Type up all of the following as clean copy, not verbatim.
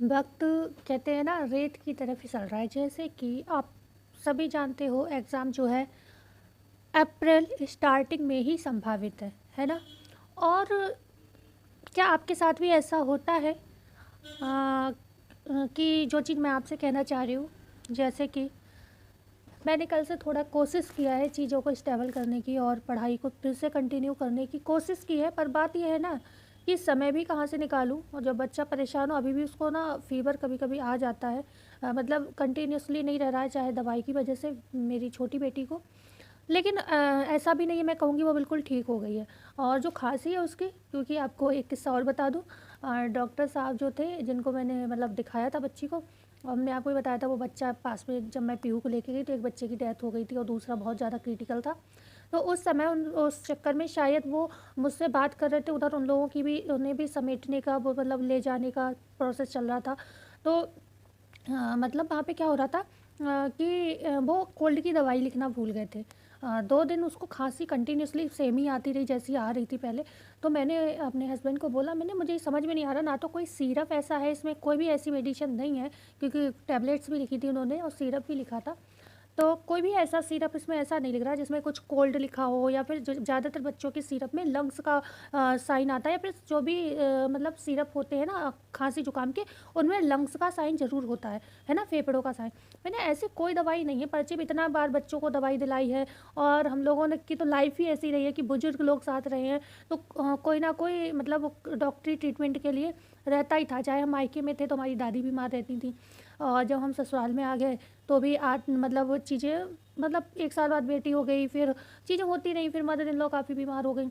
वक्त कहते हैं ना रेत की तरफ फिसल रहा है। जैसे कि आप सभी जानते हो एग्ज़ाम जो है अप्रैल स्टार्टिंग में ही संभावित है ना। और क्या आपके साथ भी ऐसा होता है कि जो चीज़ मैं आपसे कहना चाह रही हूँ, जैसे कि मैंने कल से थोड़ा कोशिश किया है चीज़ों को स्टेबल करने की और पढ़ाई को फिर से कंटिन्यू करने की कोशिश की है, पर बात यह है ना कि समय भी कहाँ से निकालूं। और जब बच्चा परेशान हो, अभी भी उसको ना फीवर कभी कभी आ जाता है, मतलब कंटिन्यूसली नहीं रह रहा है, चाहे दवाई की वजह से मेरी छोटी बेटी को। लेकिन ऐसा भी नहीं है मैं कहूँगी वो बिल्कुल ठीक हो गई है। और जो खांसी है उसकी, क्योंकि आपको एक किस्सा और बता दूँ, डॉक्टर साहब जो थे जिनको मैंने मतलब दिखाया था बच्ची को, और हमने आपको भी बताया था वो बच्चा पास में जब मैं पीहू को लेके गई तो एक बच्चे की डेथ हो गई थी और दूसरा बहुत ज़्यादा क्रिटिकल था। तो उस समय उस चक्कर में शायद वो मुझसे बात कर रहे थे, उधर उन लोगों की भी उन्हें भी समेटने का वो मतलब ले जाने का प्रोसेस चल रहा था। तो मतलब वहाँ पे क्या हो रहा था कि वो कोल्ड की दवाई लिखना भूल गए थे। 2 दिन उसको खाँसी कंटिन्यूअसली सेम ही आती रही जैसी आ रही थी पहले। तो मैंने अपने हस्बैंड को बोला, मैंने मुझे समझ में नहीं आ रहा, ना तो कोई सिरप ऐसा है, इसमें कोई भी ऐसी मेडिसिन नहीं है, क्योंकि टैबलेट्स भी लिखी थी उन्होंने और सिरप भी लिखा था। तो कोई भी ऐसा सिरप इसमें ऐसा नहीं लिख रहा जिसमें कुछ कोल्ड लिखा हो, या फिर ज़्यादातर बच्चों के सिरप में लंग्स का साइन आता है, या फिर जो भी मतलब सिरप होते हैं ना खांसी जुकाम के, उनमें लंग्स का साइन ज़रूर होता है ना, फेफड़ों का साइन। मैंने ऐसी कोई दवाई नहीं है, पर्चे में इतना बार बच्चों को दवाई दिलाई है, और हम लोगों ने की तो लाइफ ही ऐसी रही है कि बुजुर्ग लोग साथ रहे हैं, तो कोई ना कोई मतलब डॉक्टरी ट्रीटमेंट के लिए रहता ही था। चाहे हम मायके में थे तो हमारी दादी बीमार रहती थी, और जब हम ससुराल में आ गए तो भी आज मतलब वो चीज़ें, मतलब 1 साल बाद बेटी हो गई, फिर चीज़ें होती रहीं, फिर मदर इन लॉ काफ़ी बीमार हो गई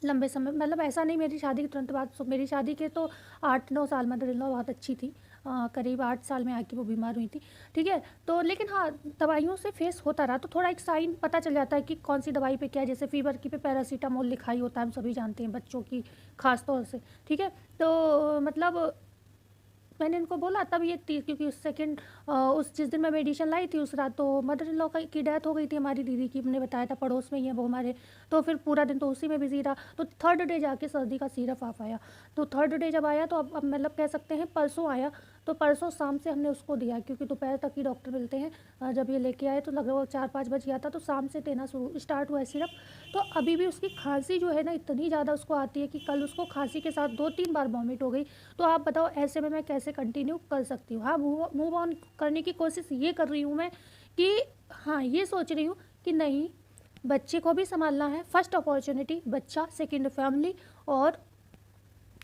लंबे समय, मतलब ऐसा नहीं मेरी शादी के तुरंत बाद, मेरी शादी के तो 8-9 साल मदर इन लॉ बहुत अच्छी थी, करीब 8 साल में आके वो बीमार हुई थी। ठीक है, तो लेकिन हाँ, दवाइयों से फेस होता रहा तो थोड़ा एक साइन पता चल जाता है कि कौन सी दवाई पे क्या है। जैसे फीवर की पे पैरासीटामोल लिखा ही होता है, हम सभी जानते हैं, बच्चों की खास तौर से। ठीक है, तो मतलब मैंने इनको बोला तब ये क्योंकि उस सेकंड उस जिस दिन मैं मेडिसिन लाई थी उस रात तो मदर इन लॉ की डेथ हो गई थी, हमारी दीदी की, हमने बताया था, पड़ोस में ही है वो हमारे। तो फिर पूरा दिन तो उसी में बिजी रहा, तो थर्ड डे जाके सर्दी का सिरप आ पाया। तो थर्ड डे जब आया तो अब मतलब कह सकते हैं परसों आया। तो परसों शाम से हमने उसको दिया, क्योंकि दोपहर तक ही डॉक्टर मिलते हैं। जब ये लेके आए तो लगभग 4-5 बज गया था, तो शाम से देना स्टार्ट हुआ है सिरप। तो अभी भी उसकी खांसी जो है ना इतनी ज़्यादा उसको आती है कि कल उसको खांसी के साथ 2-3 बार वॉमिट हो गई। तो आप बताओ ऐसे में मैं कैसे कंटिन्यू कर सकती हूँ। हाँ, मूव ऑन करने की कोशिश ये कर रही हूँ मैं कि हाँ, ये सोच रही हूँ कि नहीं, बच्चे को भी संभालना है, फर्स्ट अपॉर्चुनिटी बच्चा, सेकंड फैमिली, और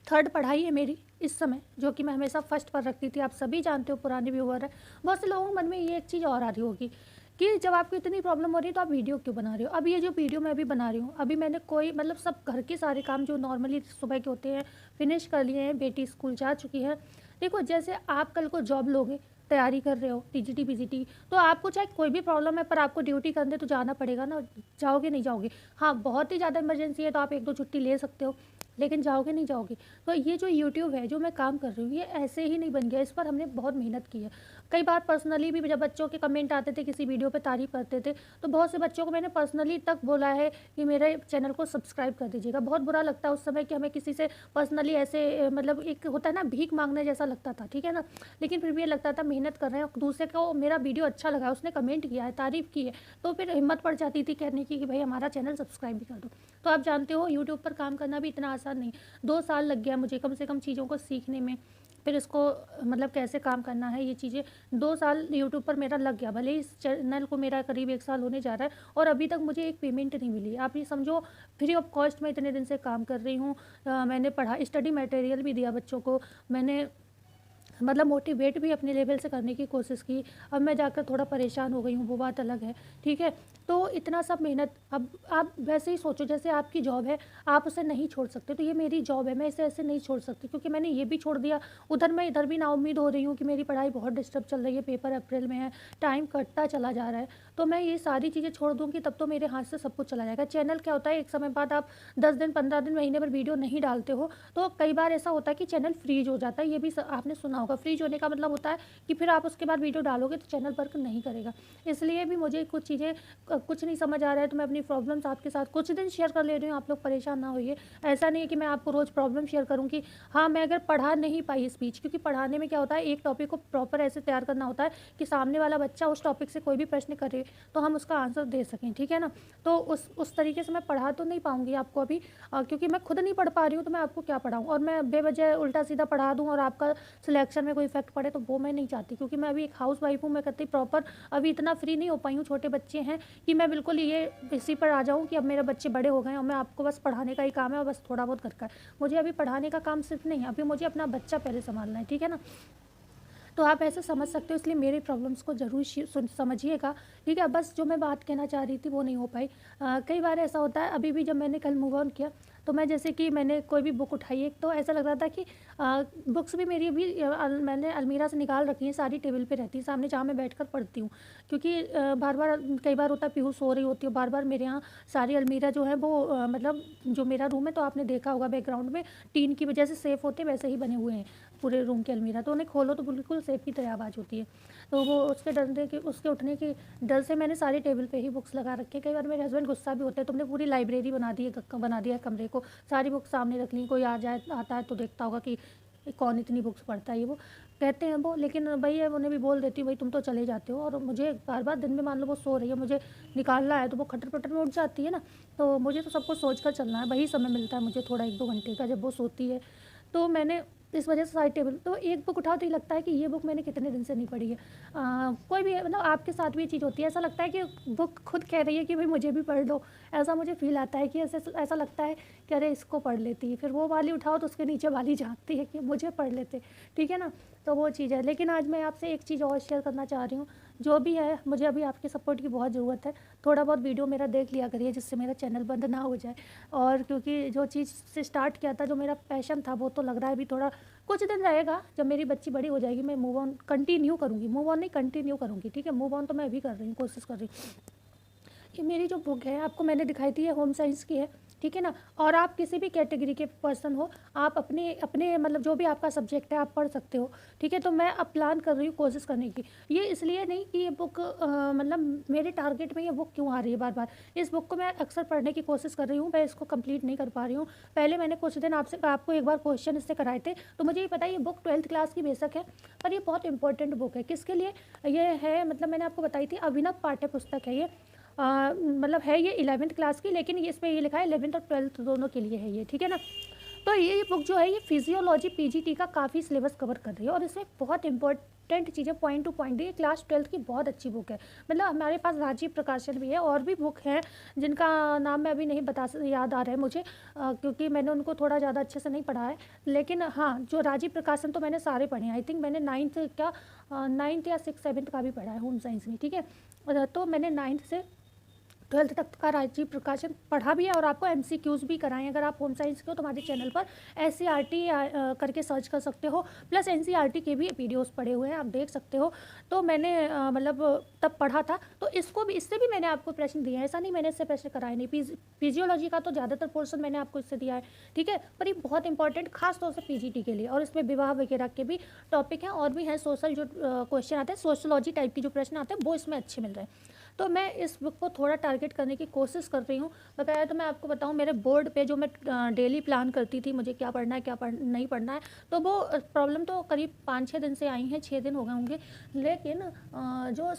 थर्ड पढ़ाई है मेरी इस समय, जो कि मैं हमेशा फर्स्ट पर रखती थी। आप सभी जानते हो, पुराने व्यूअर है, बहुत से लोगों के मन में ये एक चीज़ और आ रही होगी कि जब आपको इतनी प्रॉब्लम हो रही है तो आप वीडियो क्यों बना रहे हो। अब ये जो वीडियो मैं अभी बना रही हूँ, अभी मैंने कोई मतलब सब घर के सारे काम जो नॉर्मली सुबह के होते हैं फिनिश कर लिए हैं, बेटी स्कूल जा चुकी है। देखो, जैसे आप कल को जॉब लोगे, तैयारी कर रहे हो टीजीटी पीजीटी, तो आपको चाहे कोई भी प्रॉब्लम है पर आपको ड्यूटी करने तो जाना पड़ेगा ना। जाओगे नहीं जाओगे, हाँ बहुत ही ज़्यादा इमरजेंसी है तो आप 1-2 छुट्टी ले सकते हो, लेकिन जाओगे नहीं जाओगे। तो ये जो यूट्यूब है, जो मैं काम कर रही हूँ, ये ऐसे ही नहीं बन गया, इस पर हमने बहुत मेहनत की है। कई बार पर्सनली भी जब बच्चों के कमेंट आते थे, किसी वीडियो पे तारीफ़ करते थे, तो बहुत से बच्चों को मैंने पर्सनली तक बोला है कि मेरे चैनल को सब्सक्राइब कर दीजिएगा। बहुत बुरा लगता है उस समय कि हमें किसी से पर्सनली ऐसे मतलब एक होता है ना, भीख माँगने जैसा लगता था, ठीक है ना? लेकिन फिर भी ये लगता था मेहनत कर रहे हैं, दूसरे को मेरा वीडियो अच्छा लगा है, उसने कमेंट किया है, तारीफ़ की है, तो फिर हिम्मत पड़ जाती थी कहने की कि भाई हमारा चैनल सब्सक्राइब भी कर दो। तो आप जानते हो यूट्यूब पर काम करना भी इतना आसान नहीं। 2 साल लग गया मुझे कम से कम चीज़ों को सीखने में, फिर इसको मतलब कैसे काम करना है ये चीज़ें, 2 साल यूट्यूब पर मेरा लग गया। भले ही इस चैनल को मेरा करीब 1 साल होने जा रहा है और अभी तक मुझे एक पेमेंट नहीं मिली। आप ये समझो, फ्री ऑफ कॉस्ट मैं इतने दिन से काम कर रही हूँ। मैंने पढ़ा, स्टडी मटेरियल भी दिया बच्चों को, मैंने मतलब मोटिवेट भी अपने लेवल से करने की कोशिश की। अब मैं जाकर थोड़ा परेशान हो गई हूँ, वो बात अलग है, ठीक है। तो इतना सब मेहनत, अब आप वैसे ही सोचो जैसे आपकी जॉब है, आप उसे नहीं छोड़ सकते, तो ये मेरी जॉब है, मैं इसे ऐसे नहीं छोड़ सकती, क्योंकि मैंने ये भी छोड़ दिया, उधर मैं इधर भी नाउम्मीद हो रही हूँ कि मेरी पढ़ाई बहुत डिस्टर्ब चल रही है, पेपर अप्रैल में है, टाइम कटता चला जा रहा है, तो मैं ये सारी चीज़ें छोड़ दूँगी तब तो मेरे हाथ से सब कुछ चला जाएगा। चैनल क्या होता है, एक समय बाद आप 10 दिन, 15 दिन, महीने भर वीडियो नहीं डालते हो, तो कई बार ऐसा होता है कि चैनल फ्रीज हो जाता है, ये भी आपने सुना होगा। फ्रीज होने का मतलब होता है कि फिर आप उसके बाद वीडियो डालोगे तो चैनल वर्क नहीं करेगा। इसलिए भी मुझे कुछ चीज़ें कुछ नहीं समझ आ रहा है, तो मैं अपनी प्रॉब्लम्स आपके साथ कुछ दिन शेयर कर ले रही हूँ, आप लोग परेशान ना होइए। ऐसा नहीं है कि मैं आपको रोज़ प्रॉब्लम शेयर करूँ कि हाँ, मैं अगर पढ़ा नहीं पाई स्पीच, क्योंकि पढ़ाने में क्या होता है, एक टॉपिक को प्रॉपर ऐसे तैयार करना होता है कि सामने वाला बच्चा उस टॉपिक से कोई भी प्रश्न करे तो हम उसका आंसर दे सकें, ठीक है ना? तो उस तरीके से मैं पढ़ा तो नहीं पाऊँगी आपको अभी, क्योंकि मैं खुद नहीं पढ़ पा रही हूँ, तो मैं आपको क्या पढ़ाऊँ, और मैं बेवजह उल्टा-सीधा पढ़ा दूँ और आपका सिलेक्शन में कोई इफ़ेक्ट पड़े, तो वो मैं नहीं चाहती, क्योंकि मैं अभी एक हाउसवाइफ़ हूँ। मैं कहती प्रॉपर अभी इतना फ्री नहीं हो पाई हूँ, छोटे बच्चे हैं, कि मैं बिल्कुल ये इसी पर आ जाऊँ कि अब मेरे बच्चे बड़े हो गए हैं और मैं आपको बस पढ़ाने का ही काम है और बस थोड़ा बहुत घर का है। मुझे अभी पढ़ाने का काम सिर्फ नहीं है, अभी मुझे अपना बच्चा पहले सँभालना है, ठीक है ना? तो आप ऐसे समझ सकते हो, इसलिए मेरी प्रॉब्लम्स को ज़रूर समझिएगा, ठीक है? बस जो मैं बात कहना चाह रही थी वो नहीं हो पाई। कई बार ऐसा होता है, अभी भी जब मैंने कल मूव ऑन किया, तो मैं जैसे कि मैंने कोई भी बुक उठाई एक, तो ऐसा लग रहा था कि बुक्स भी मेरी अभी मैंने अलमीरा से निकाल रखी हैं, सारी टेबल पे रहती हैं सामने, जहाँ मैं बैठकर पढ़ती हूँ, क्योंकि बार बार कई बार होता है पीहू सो रही होती है, बार बार मेरे यहाँ सारी अलमीरा जो है वो मतलब जो मेरा रूम है, तो आपने देखा होगा बैकग्राउंड में टीन की वजह से सेफ होते वैसे ही बने हुए हैं पूरे रूम के अलमीरा, तो उन्हें खोलो तो बिल्कुल सेफ की तरह आवाज़ होती है। तो वो उसके डरने के उसके उठने के डर से मैंने सारी टेबल पे ही बुक्स लगा रखे हैं। कई बार मेरे हस्बैंड गुस्सा भी होते हैं, तुमने पूरी लाइब्रेरी बना दिया कमरे को, सारी बुक्स सामने रख ली, कोई आता है तो देखता होगा कि कौन इतनी बुक्स पढ़ता है, ये वो कहते हैं वो। लेकिन वही है, उन्हें भी बोल देती हूँ भाई तुम तो चले जाते हो, और मुझे बार बार दिन में मान लो वो सो रही है, मुझे निकालना है तो वो खटर पटर में उठ जाती है ना, तो मुझे तो सब कुछ सोच कर चलना है। वही समय मिलता है मुझे थोड़ा 1-2 घंटे का, जब वो सोती है। तो मैंने इस वजह से सारी टेबल, तो एक बुक उठाओ तो ये लगता है कि ये बुक मैंने कितने दिन से नहीं पढ़ी है। कोई भी मतलब आपके साथ भी ये चीज़ होती है, ऐसा लगता है कि बुक खुद कह रही है कि भाई मुझे भी पढ़ लो, ऐसा मुझे फ़ील आता है कि ऐसा लगता है कि अरे इसको पढ़ लेती है, फिर वो वाली उठाओ तो उसके नीचे वाली झाँकती है कि मुझे पढ़ लेते, ठीक है ना? तो वो चीज़ है। लेकिन आज मैं आपसे एक चीज़ और शेयर करना चाह रही हूँ, जो भी है मुझे अभी आपके सपोर्ट की बहुत ज़रूरत है। थोड़ा बहुत वीडियो मेरा देख लिया करिए, जिससे मेरा चैनल बंद ना हो जाए, और क्योंकि जो चीज़ से स्टार्ट किया था, जो मेरा पैशन था, वो तो लग रहा है अभी थोड़ा कुछ दिन रहेगा। जब मेरी बच्ची बड़ी हो जाएगी मैं मूव ऑन कंटिन्यू करूँगी, मूव ऑन नहीं कंटिन्यू करूँगी, ठीक है? मूव ऑन तो मैं अभी कर रही हूँ, कोशिश कर रही हूँ। ये मेरी जो बुक है आपको मैंने दिखाई थी, ये होम साइंस की है, ठीक है ना? और आप किसी भी कैटेगरी के पर्सन हो, आप अपने अपने मतलब जो भी आपका सब्जेक्ट है आप पढ़ सकते हो, ठीक है? तो मैं अब प्लान कर रही हूँ कोशिश करने की। ये इसलिए नहीं कि ये बुक मतलब मेरे टारगेट में ये बुक क्यों आ रही है बार बार, इस बुक को मैं अक्सर पढ़ने की कोशिश कर रही हूँ, मैं इसको कंप्लीट नहीं कर पा रही हूँ। पहले मैंने कुछ दिन आपको एक बार क्वेश्चन इससे कराए थे, तो मुझे ये पता है ये बुक 12th क्लास की बेशक है, पर ये बहुत इंपॉर्टेंट बुक है। किसके लिए ये है, मतलब मैंने आपको बताई थी, अभिनव पाठ्य पुस्तक है ये। मतलब है ये 11th क्लास की, लेकिन ये इसमें ये लिखा है 11th और 12th दोनों के लिए है ये, ठीक है ना? तो ये बुक जो है ये फिजियोलॉजी पीजीटी का काफ़ी सिलेबस कवर कर रही है, और इसमें बहुत इंपॉर्टेंट चीज़ें पॉइंट टू पॉइंट दी है। क्लास 12th की बहुत अच्छी बुक है। मतलब हमारे पास राजीव प्रकाशन भी है, और भी बुक हैं जिनका नाम मैं अभी नहीं याद आ रहा है मुझे, क्योंकि मैंने उनको थोड़ा ज़्यादा अच्छे से नहीं पढ़ा है। लेकिन हाँ, जो राजीव प्रकाशन तो मैंने सारे पढ़े हैं। आई थिंक मैंने 9th या 6th 7th का भी पढ़ा है होम साइंस में, ठीक है? तो मैंने 9th से 12th तक का राजीव प्रकाशन पढ़ा भी है, और आपको एमसीक्यूज़ भी कराएं। अगर आप होम साइंस के हो तो हमारे चैनल पर एससीईआरटी करके सर्च कर सकते हो, प्लस एनसीईआरटी के भी वीडियोस पड़े हुए हैं, आप देख सकते हो। तो मैंने मतलब तब पढ़ा था, तो इससे भी मैंने आपको प्रश्न दिए हैं, ऐसा नहीं मैंने इससे प्रश्न कराए नहीं। फिजियोलॉजी का तो ज़्यादातर पोर्शन मैंने आपको इससे दिया है, ठीक है? पर ये बहुत इंपॉर्टेंट खास तौर से पीजीटी के लिए, और इसमें विवाह वगैरह के भी टॉपिक हैं, और भी हैं सोशल जो क्वेश्चन आते हैं, सोशलॉजी टाइप की जो प्रश्न आते हैं वो इसमें अच्छे मिल रहे हैं। तो मैं इस बुक को थोड़ा टारगेट करने की कोशिश कर रही हूँ। बकाया तो मैं आपको बताऊँ, मेरे बोर्ड पे जो मैं डेली प्लान करती थी मुझे क्या पढ़ना है नहीं पढ़ना है, तो वो प्रॉब्लम तो करीब 5-6 दिन से आई हैं, 6 दिन हो गए होंगे। लेकिन जो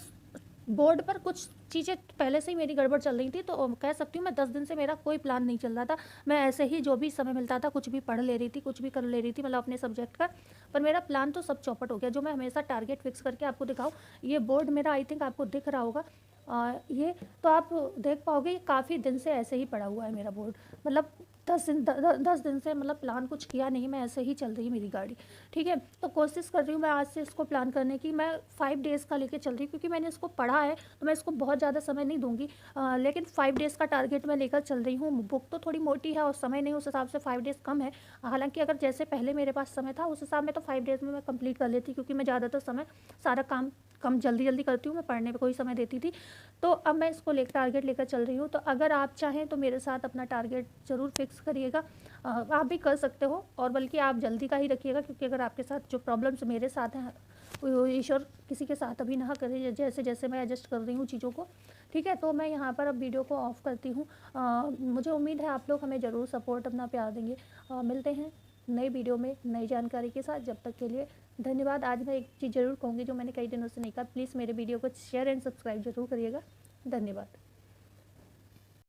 बोर्ड पर कुछ चीज़ें पहले से ही मेरी गड़बड़ चल रही थी, तो कह सकती हूँ मैं 10 दिन से मेरा कोई प्लान नहीं चल रहा था। मैं ऐसे ही जो भी समय मिलता था कुछ भी पढ़ ले रही थी, कुछ भी कर ले रही थी, मतलब अपने सब्जेक्ट का। पर मेरा प्लान तो सब चौपट हो गया। जो मैं हमेशा टारगेट फिक्स करके आपको दिखाऊँ, ये बोर्ड मेरा आई थिंक आपको दिख रहा होगा, ये तो आप देख पाओगे, ये काफ़ी दिन से ऐसे ही पड़ा हुआ है मेरा बोर्ड। मतलब 10 दिन से मतलब प्लान कुछ किया नहीं, मैं ऐसे ही चल रही है मेरी गाड़ी, ठीक है? तो कोशिश कर रही हूँ मैं आज से इसको प्लान करने की। मैं 5 डेज़ का लेके चल रही हूँ, क्योंकि मैंने इसको पढ़ा है, तो मैं इसको बहुत ज़्यादा समय नहीं दूंगी। लेकिन 5 डेज़ का टारगेट मैं लेकर चल रही हूँ। बुक तो थोड़ी मोटी है और समय नहीं, उस हिसाब से 5 डेज़ कम है। हालांकि अगर जैसे पहले मेरे पास समय था उस हिसाब में तो 5 डेज़ में मैं कंप्लीट कर लेती, क्योंकि मैं ज़्यादातर समय सारा काम कम जल्दी करती हूँ, मैं पढ़ने पे कोई समय देती थी। तो अब मैं इसको टारगेट लेकर चल रही हूँ। तो अगर आप चाहें तो मेरे साथ अपना टारगेट ज़रूर फिक्स फिक्स करिएगा। आप भी कर सकते हो, और बल्कि आप जल्दी का ही रखिएगा, क्योंकि अगर आपके साथ जो प्रॉब्लम्स मेरे साथ हैं वो ईश्वर किसी के साथ अभी ना करे, जैसे जैसे मैं एडजस्ट कर रही हूँ चीज़ों को। ठीक है, तो मैं यहाँ पर अब वीडियो को ऑफ करती हूँ। मुझे उम्मीद है आप लोग हमें ज़रूर सपोर्ट, अपना प्यार देंगे। मिलते हैं नई वीडियो में नई जानकारी के साथ। जब तक के लिए धन्यवाद। आज मैं एक चीज़ ज़रूर कहूँगी जो मैंने कई दिनों से नहीं कहा, प्लीज़ मेरे वीडियो को शेयर एंड सब्सक्राइब ज़रूर करिएगा। धन्यवाद।